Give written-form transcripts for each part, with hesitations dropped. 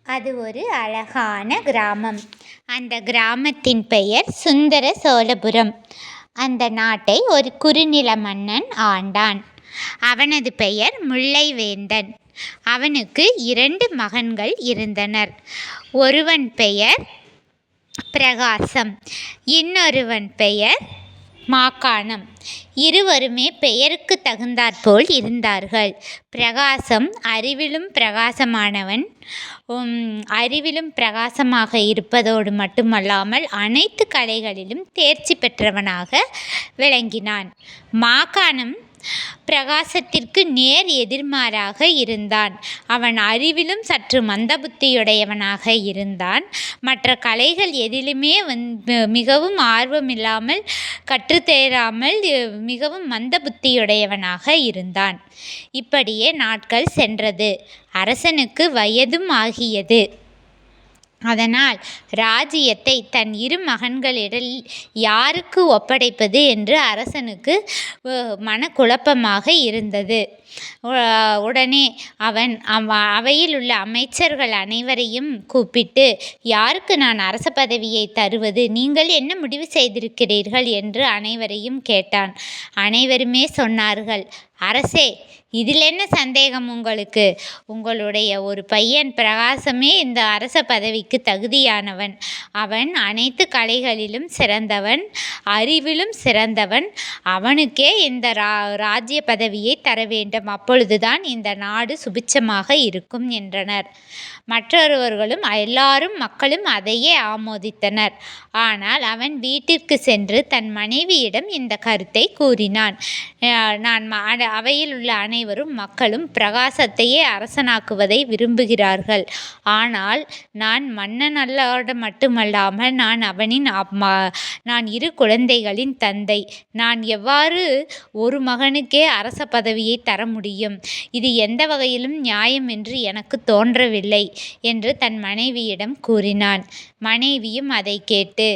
அது ஒரு அழகான கிராமம். அந்த கிராமத்தின் பெயர் சுந்தர சோழபுரம். அந்த நாட்டை ஒரு குறுநில மன்னன் ஆண்டான். அவனது பெயர் முல்லைவேந்தன். அவனுக்கு 2 மகன்கள் இருந்தனர். ஒருவன் பெயர் பிரகாசம், இன்னொருவன் பெயர் மாகாணம். இருவருமே பெயருக்கு தகுந்தாற்போல் இருந்தார்கள். பிரகாசம் அறிவிலும் பிரகாசமானவன். அறிவிலும் பிரகாசமாக இருப்பதோடு மட்டுமல்லாமல் அனைத்து கலைகளிலும் தேர்ச்சி பெற்றவனாக விளங்கினான். மாகாணம் பிரகாசத்திற்கு நேர் எதிர்மாறாக இருந்தான். அவன் அறிவிலும் சற்று மந்தபுத்தியுடையவனாக இருந்தான். மற்ற கலைகள் எதிலுமே மிகவும் ஆர்வமில்லாமல், கற்றுத்தேராமல் மிகவும் மந்தபுத்தியுடையவனாக இருந்தான். இப்படியே நாட்கள் சென்றது. அரசனுக்கு வயதும் ஆகியது. அதனால் ராஜ்யத்தை தன் 2 மகன்களிடம் யாருக்கு ஒப்படைப்பது என்று அரசனுக்கு மனக்குழப்பமாக இருந்தது. உடனே அவன் அவையில் உள்ள அமைச்சர்கள் அனைவரையும் கூப்பிட்டு, யாருக்கு நான் அரச பதவியை தருவது, நீங்கள் என்ன முடிவு செய்திருக்கிறீர்கள் என்று அனைவரையும் கேட்டான். அனைவருமே சொன்னார்கள், அரசே, இதில் என்ன சந்தேகம் உங்களுக்கு? உங்களுடைய ஒரு பையன் பிரகாசமே இந்த அரச பதவிக்கு தகுதியானவன். அவன் அனைத்து கலைகளிலும் சிறந்தவன், அறிவிலும் சிறந்தவன். அவனுக்கே இந்த ராஜ்ய பதவியை தர வேண்டும். அப்பொழுதுதான் இந்த நாடு சுபிட்சமாக இருக்கும் என்றனர். மற்றொருவர்களும் எல்லாரும் மக்களும் அதையே ஆமோதித்தனர். ஆனால் அவன் வீட்டிற்கு சென்று தன் மனைவியிடம் இந்த கருத்தை கூறினான். அவையில் உள்ள அனைவரும் மக்களும் பிரகாசத்தையே அரசனாக்குவதை விரும்புகிறார்கள். ஆனால் நான் மன்னன் அல்லோடு மட்டுமல்லாமல் நான் 2 குழந்தைகளின் தந்தை. நான் எவ்வாறு ஒரு மகனுக்கே அரச பதவியை தர முடியும்? இது எந்த வகையிலும் நியாயம் என்று எனக்கு தோன்றவில்லை என்று தன் மனைவியிடம் கூறினான். மனைவியும் அதை கேட்டு,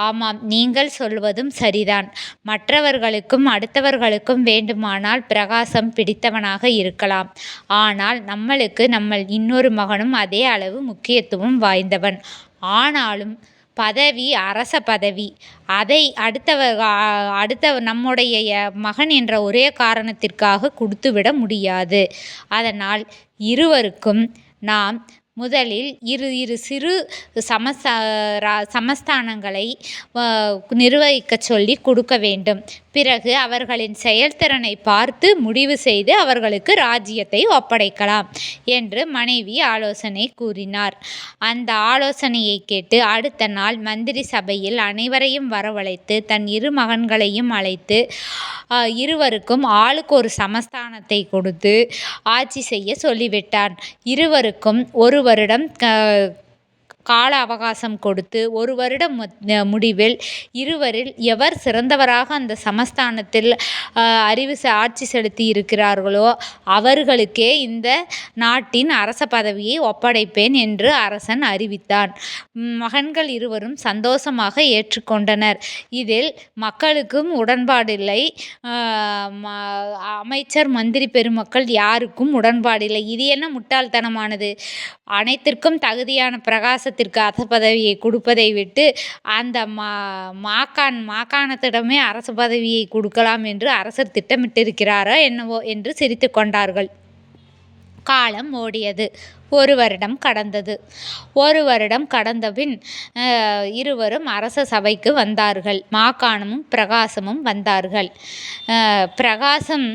ஆமாம், நீங்கள் சொல்வதும் சரிதான். மற்றவர்களுக்கும் அடுத்தவர்களுக்கும் வேண்டுமானால் பிரகாசம் பிடித்தவனாக இருக்கலாம். ஆனால் நம்மளுக்கு இன்னொரு மகனும் அதே அளவு முக்கியத்துவம் வாய்ந்தவன். ஆனாலும் பதவி அரச பதவி. அதை அடுத்த நம்முடைய மகன் என்ற ஒரே காரணத்திற்காக கொடுத்துவிட முடியாது. அதனால் இருவருக்கும் நாம் முதலில் இரு சிறு சமஸ்தானங்களை நிர்வகிக்கச் சொல்லி கொடுக்க வேண்டும். பிறகு அவர்களின் செயல்திறனை பார்த்து முடிவு செய்து அவர்களுக்கு ராஜ்யத்தை ஒப்படைக்கலாம் என்று மனைவி ஆலோசனை கூறினார். அந்த ஆலோசனையை கேட்டு அடுத்த நாள் மந்திரி சபையில் அனைவரையும் வரவழைத்து தன் 2 மகன்களையும் அழைத்து இருவருக்கும் ஆளுக்கு ஒரு சமஸ்தானத்தை கொடுத்து ஆட்சி செய்ய சொல்லிவிட்டான். இருவருக்கும் 1 வருடம் கால அவகாசம் கொடுத்து 1 வருட முடிவில் இருவரில் எவர் சிறந்தவராக அந்த சமஸ்தானத்தில் ஆட்சி செலுத்தி இருக்கிறார்களோ அவர்களுக்கே இந்த நாட்டின் அரச பதவியை ஒப்படைப்பேன் என்று அரசன் அறிவித்தான். மகன்கள் இருவரும் சந்தோஷமாக ஏற்றுக்கொண்டனர். இதில் மக்களுக்கும் உடன்பாடில்லை, அமைச்சர் மந்திரி பெருமக்கள் யாருக்கும் உடன்பாடில்லை. இது என்ன முட்டாள்தனமானது? அனைத்திற்கும் தகுதியான பிரகாசத்திற்கு அரச பதவியை கொடுப்பதை விட்டு அந்த மாகாணத்திடமே அரச பதவியை கொடுக்கலாம் என்று அரசர் திட்டமிட்டிருக்கிறாரோ என்னவோ என்று சிரித்து கொண்டார்கள். காலம் ஓடியது. 1 வருடம் கடந்தது. 1 வருடம் கடந்தபின் இருவரும் அரச சபைக்கு வந்தார்கள். மாகாணமும் பிரகாசமும் வந்தார்கள். பிரகாசம்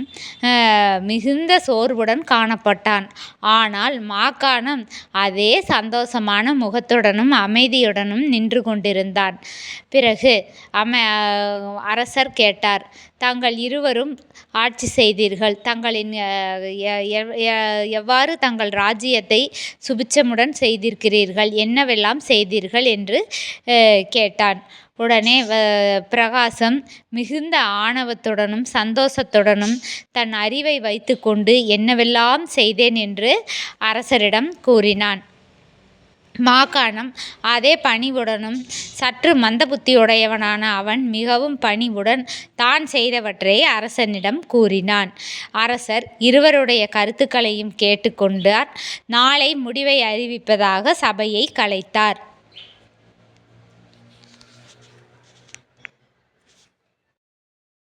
மிகுந்த சோர்வுடன் காணப்பட்டான். ஆனால் மாகாணம் அதே சந்தோஷமான முகத்துடனும் அமைதியுடனும் நின்று கொண்டிருந்தான். பிறகு அரசர் கேட்டார், தாங்கள் இருவரும் ஆட்சி செய்தீர்கள். தங்களின் எவ்வாறு தங்கள் ராஜ்யத்தை சுபிட்சமுடன் செய்திருக்கிறீர்கள், என்னவெல்லாம் செய்தீர்கள் என்று கேட்டான். உடனே பிரகாசம் மிகுந்த ஆணவத்துடனும் சந்தோஷத்துடனும் தன் அறிவை வைத்து கொண்டு என்னவெல்லாம் செய்தேன் என்று அரசரிடம் கூறினான். மாகாணம் அதே பணிவுடனும் சற்று மந்தபுத்தியுடையவனான அவன் மிகவும் பணிவுடன் தான் செய்தவற்றை அரசனிடம் கூறினான். அரசர் இருவருடைய கருத்துக்களையும் கேட்டு கொண்டார். நாளை முடிவை அறிவிப்பதாக சபையை கலைத்தார்.